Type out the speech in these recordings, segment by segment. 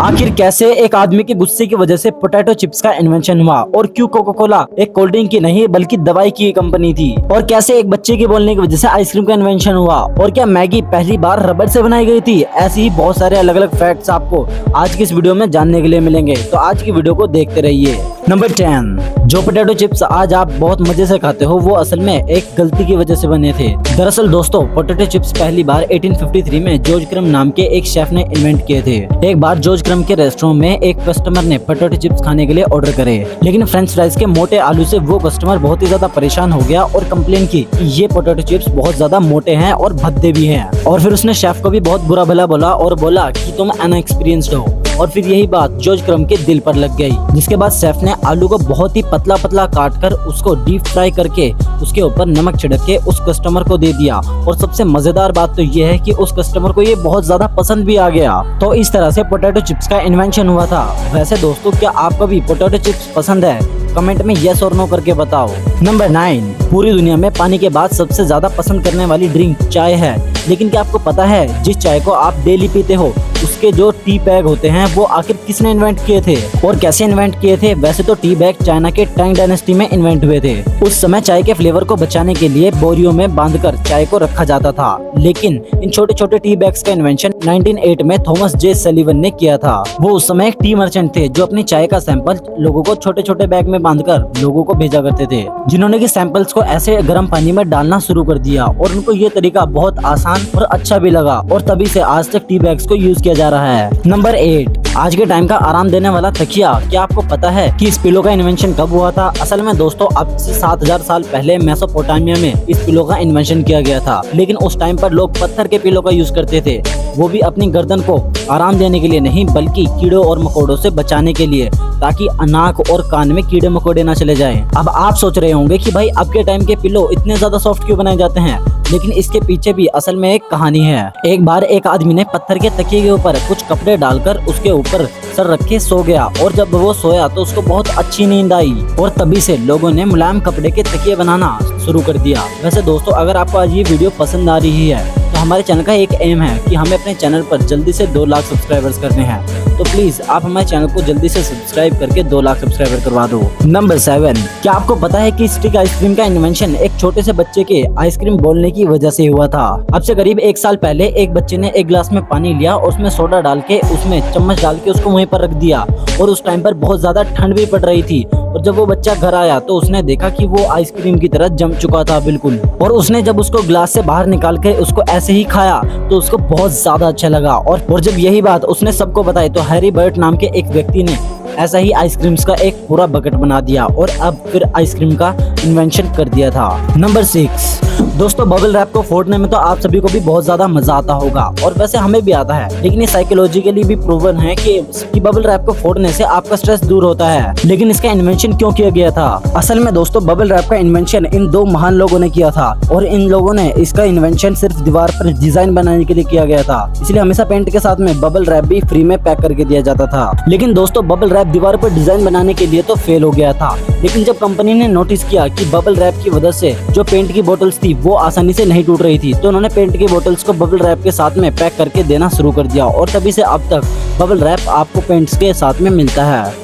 आखिर कैसे एक आदमी के गुस्से की वजह से पोटैटो चिप्स का इन्वेंशन हुआ और क्यों कोका कोला एक कोल्ड ड्रिंक की नहीं बल्कि दवाई की कंपनी थी, और कैसे एक बच्चे के बोलने की वजह से आइसक्रीम का इन्वेंशन हुआ, और क्या मैगी पहली बार रबड़ से बनाई गई थी। ऐसे ही बहुत सारे अलग अलग फैक्ट्स आपको आज की इस वीडियो में जानने के लिए मिलेंगे, तो आज की वीडियो को देखते रहिए। नंबर 10, जो पोटैटो चिप्स आज आप बहुत मजे से खाते हो वो असल में एक गलती की वजह से बने थे। दरअसल दोस्तों, पोटैटो चिप्स पहली बार 1853 में जॉर्ज क्रम नाम के एक शेफ ने इन्वेंट किए थे। एक बार जॉर्ज क्रम के रेस्टोरेंट में एक कस्टमर ने पोटैटो चिप्स खाने के लिए ऑर्डर करे, लेकिन फ्रेंच फ्राइज के मोटे आलू से वो कस्टमर बहुत ही ज्यादा परेशान हो गया और कंप्लेन की कि ये पोटैटो चिप्स बहुत ज्यादा मोटे हैं और भद्दे भी हैं। और फिर उसने शेफ को भी बहुत बुरा भला बोला और बोला कि तुम अनएक्सपीरियंस्ड हो। और फिर यही बात जॉर्ज क्रम के दिल पर लग गई, जिसके बाद शेफ ने आलू को बहुत ही पतला पतला काट कर उसको डीप फ्राई करके उसके ऊपर नमक छिड़क के उस कस्टमर को दे दिया। और सबसे मजेदार बात तो ये है कि उस कस्टमर को ये बहुत ज्यादा पसंद भी आ गया। तो इस तरह से पोटैटो चिप्स का इन्वेंशन हुआ था। वैसे दोस्तों, क्या आपको भी पोटैटो चिप्स पसंद है? कमेंट में यस और नो करके बताओ। नंबर 9, पूरी दुनिया में पानी के बाद सबसे ज्यादा पसंद करने वाली ड्रिंक चाय है। लेकिन क्या आपको पता है जिस चाय को आप डेली पीते हो उसके जो टी बैग होते हैं वो आखिर किसने इन्वेंट किए थे और कैसे इन्वेंट किए थे? वैसे तो टी बैग चाइना के टैंग डायनेस्टी में इन्वेंट हुए थे। उस समय चाय के फ्लेवर को बचाने के लिए बोरियों में बांधकर चाय को रखा जाता था। लेकिन इन छोटे छोटे टी बैग्स का इन्वेंशन 1908 में थॉमस जे सलीवन ने किया था। वो उस समय एक टी मर्चेंट थे जो अपनी चाय का सैंपल लोगों को छोटे छोटे बैग में बांधकर लोगों को भेजा करते थे, जिन्होंने की सैंपल्स को ऐसे गर्म पानी में डालना शुरू कर दिया और उनको ये तरीका बहुत आसान और अच्छा भी लगा, और तभी से आज तक टी बैग्स को यूज किया जा रहा है। नंबर 8, आज के टाइम का आराम देने वाला तकिया। क्या आपको पता है कि इस पिलो का इन्वेंशन कब हुआ था? असल में दोस्तों, अब से 7000 साल पहले मेसोपोटामिया में इस पिलो का इन्वेंशन किया गया था। लेकिन उस टाइम पर लोग पत्थर के पिलो का यूज करते थे, वो भी अपनी गर्दन को आराम देने के लिए नहीं बल्कि कीड़ों और मकोड़ों से बचाने के लिए, ताकि नाक और कान में कीड़े मकोड़े ना चले जाएं। अब आप सोच रहे होंगे कि भाई अब के टाइम के पिलो इतने ज्यादा सॉफ्ट क्यों बनाए जाते हैं? लेकिन इसके पीछे भी असल में एक कहानी है। एक बार एक आदमी ने पत्थर के तकिए के ऊपर कुछ कपड़े डालकर उसके ऊपर सर रख के सो गया, और जब वो सोया तो उसको बहुत अच्छी नींद आई, और तभी से लोगों ने मुलायम कपड़े के तकिए बनाना शुरू कर दिया। वैसे दोस्तों, अगर आपको आज ये वीडियो पसंद आ रही है तो हमारे चैनल का एक एम है कि हमें अपने चैनल पर जल्दी से 2 लाख सब्सक्राइबर्स करने हैं। तो प्लीज आप हमारे चैनल को जल्दी से सब्सक्राइब करके 2 लाख सब्सक्राइबर करवा दो। नंबर 7, क्या आपको पता है कि स्टिक आइसक्रीम का इन्वेंशन एक छोटे से बच्चे के आइसक्रीम बोलने की वजह से हुआ था? अब से करीब 1 साल पहले एक बच्चे ने एक गिलास में पानी लिया और उसमें सोडा डाल के उसमें चम्मच डाल के उसको वहीं पर रख दिया, और उस टाइम पर बहुत ज्यादा ठंड भी पड़ रही थी। और जब वो बच्चा घर आया तो उसने देखा कि वो आइसक्रीम की तरह जम चुका था बिल्कुल, और उसने जब उसको ग्लास से बाहर निकाल के उसको ऐसे ही खाया तो उसको बहुत ज्यादा अच्छा लगा। और जब यही बात उसने सबको बताई तो हैरी बर्ट नाम के एक व्यक्ति ने ऐसा ही आइसक्रीम्स का एक पूरा बकेट बना दिया और अब फिर आइसक्रीम का इन्वेंशन कर दिया था। नंबर 6, दोस्तों, बबल रैप को फोड़ने में तो आप सभी को भी बहुत ज्यादा मजा आता होगा, और वैसे हमें भी आता है। लेकिन ये साइकोलॉजिकली भी प्रूवन है कि बबल रैप को फोड़ने से आपका स्ट्रेस दूर होता है। लेकिन इसका इन्वेंशन क्यों किया गया था? असल में दोस्तों, बबल रैप का इन्वेंशन इन 2 महान लोगों ने किया था, और इन लोगों ने इसका इन्वेंशन सिर्फ दीवार पर डिजाइन बनाने के लिए किया गया था। इसलिए हमेशा पेंट के साथ में बबल रैप भी फ्री में पैक करके दिया जाता था। लेकिन दोस्तों, बबल रैप दीवार पर डिजाइन बनाने के लिए तो फेल हो गया था। लेकिन जब कंपनी ने नोटिस किया कि बबल रैप की वजह से जो पेंट की बोतल्स थी वो आसानी से नहीं टूट रही थी, तो उन्होंने पेंट की बोतल्स को बबल रैप के साथ में पैक करके देना शुरू कर दिया, और तभी से अब तक बबल रैप आपको पेंट्स के साथ में मिलता है।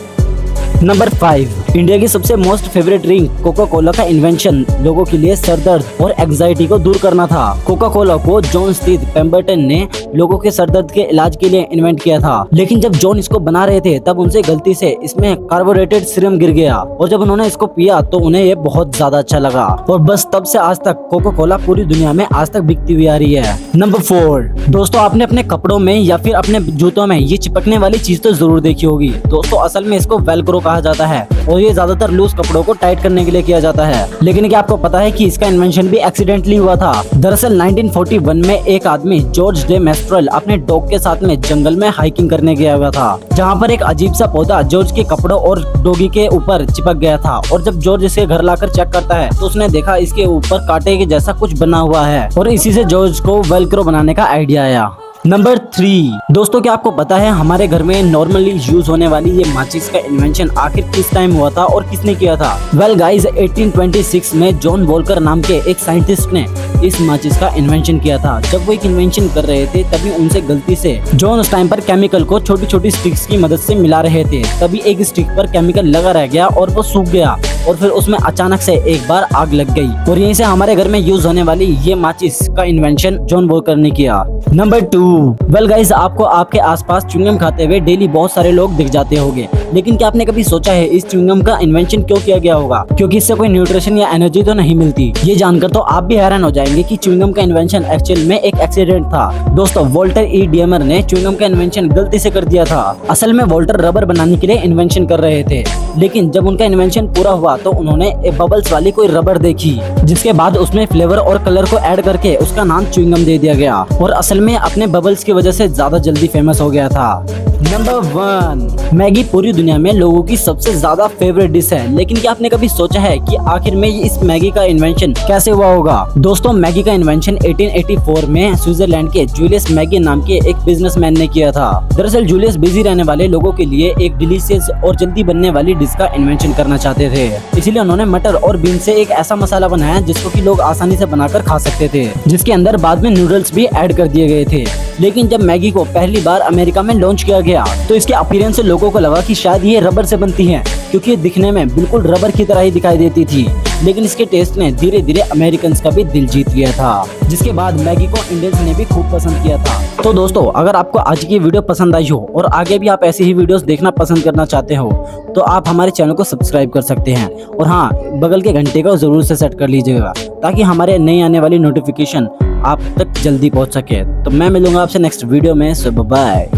नंबर 5, इंडिया की सबसे most favourite drink Coca Cola का इन्वेंशन लोगों के लिए सरदर्द और एंजाइटी को दूर करना था। कोका कोला को जॉन स्थित पेम्बरटन ने लोगों के सरदर्द के इलाज के लिए इन्वेंट किया था। लेकिन जब जॉन इसको बना रहे थे तब उनसे गलती से इसमें कार्बोरेटेड सीरम गिर गया, और जब उन्होंने इसको पिया तो उन्हें ये बहुत ज्यादा अच्छा लगा, और बस तब से आज तक कोका कोला पूरी दुनिया में आज तक बिकती हुई आ रही है। नंबर 4, दोस्तों, आपने अपने कपड़ों में या फिर अपने जूतों में ये चिपकने वाली चीज तो जरूर देखी होगी। दोस्तों, असल में इसको वेलक्रो कहा जाता है, और ये ज्यादातर लूज कपड़ों को टाइट करने के लिए किया जाता है। लेकिन क्या आपको पता है कि इसका इन्वेंशन भी एक्सीडेंटली हुआ था? दरअसल 1941 में एक आदमी जॉर्ज डे मेस्ट्रेल अपने डॉग के साथ में जंगल में हाइकिंग करने गया हुआ था, जहाँ पर एक अजीब सा पौधा जॉर्ज के कपड़ों और डॉगी के ऊपर चिपक गया था। और जब जॉर्ज इसे घर लाकर चेक करता है तो उसने देखा इसके ऊपर कांटे के जैसा कुछ बना हुआ है, और इसी से जॉर्ज को वेलक्रो बनाने का आइडिया आया। नंबर 3, दोस्तों क्या आपको पता है हमारे घर में नॉर्मली यूज होने वाली ये माचिस का इन्वेंशन आखिर किस टाइम हुआ था और किसने किया था? वेल गाइस, 1826 में जॉन वॉल्कर नाम के एक साइंटिस्ट ने इस माचिस का इन्वेंशन किया था। जब वो एक इन्वेंशन कर रहे थे तभी उनसे गलती से जॉन उस टाइम पर केमिकल को छोटी छोटी स्टिक्स की मदद से मिला रहे थे। तभी एक स्टिक पर केमिकल लगा रह गया और वो सूख गया और फिर उसमें अचानक से एक बार आग लग गई और यहीं से हमारे घर में यूज होने वाली ये माचिस का इन्वेंशन जॉन वॉल्कर ने किया। नंबर 2, वेल गाइस, आपको आपके आसपास च्युइंगम खाते हुए डेली बहुत सारे लोग दिख जाते होंगे, लेकिन क्या आपने कभी सोचा है इस च्युइंगम का इन्वेंशन क्यों किया गया होगा? क्योंकि इससे कोई न्यूट्रिशन या एनर्जी तो नहीं मिलती। ये जानकर तो आप भी हैरान हो जाएंगे कि च्युइंगम का इन्वेंशन एक्चुअल में एक एक्सीडेंट था। दोस्तों, वोल्टर ई डियमर ने च्युइंगम का इन्वेंशन गलती से कर दिया था। असल में वोल्टर रबर बनाने के लिए इन्वेंशन कर रहे थे, लेकिन जब उनका इन्वेंशन पूरा हुआ तो उन्होंने एक बबल्स वाली कोई रबर देखी, जिसके बाद उसमें फ्लेवर और कलर को ऐड करके उसका नाम च्युइंगम दे दिया गया और असल में अपने बबल्स की वजह से ज्यादा जल्दी फेमस हो गया था। नंबर 1, मैगी पूरी दुनिया में लोगों की सबसे ज्यादा फेवरेट डिश है, लेकिन क्या आपने कभी सोचा है कि आखिर में इस मैगी का इन्वेंशन कैसे हुआ होगा? दोस्तों, मैगी का इन्वेंशन 1884 में स्विट्जरलैंड के जूलियस मैगी नाम के एक बिजनेसमैन ने किया था। दरअसल जूलियस बिजी रहने वाले लोगों के लिए एक डिलीशियस और जल्दी बनने वाली डिश का इन्वेंशन करना चाहते थे, इसलिए उन्होंने मटर और बीन से एक ऐसा मसाला बनाया जिसको कि लोग आसानी से बनाकर खा सकते थे, जिसके अंदर बाद में नूडल्स भी ऐड कर दिए गए थे। लेकिन जब मैगी को पहली बार अमेरिका में लॉन्च किया गया तो इसके अपीयरेंस से लोगों को लगा कि शायद ये रबर से बनती है, क्योंकि ये दिखने में बिल्कुल रबर की तरह ही दिखाई देती थी। लेकिन इसके टेस्ट ने धीरे धीरे अमेरिकन का भी दिल जीत लिया था, जिसके बाद मैगी को इंडियंस ने भी खूब पसंद किया था। तो दोस्तों, अगर आपको आज की वीडियो पसंद आई हो और आगे भी आप ऐसी ही वीडियोस देखना पसंद करना चाहते हो तो आप हमारे चैनल को सब्सक्राइब कर सकते हैं और हाँ, बगल के घंटे को जरूर से सेट कर लीजिएगा ताकि हमारे नई आने वाली नोटिफिकेशन आप तक जल्दी पहुंच सके। तो मैं मिलूंगा आपसे नेक्स्ट वीडियो में। सो बाय।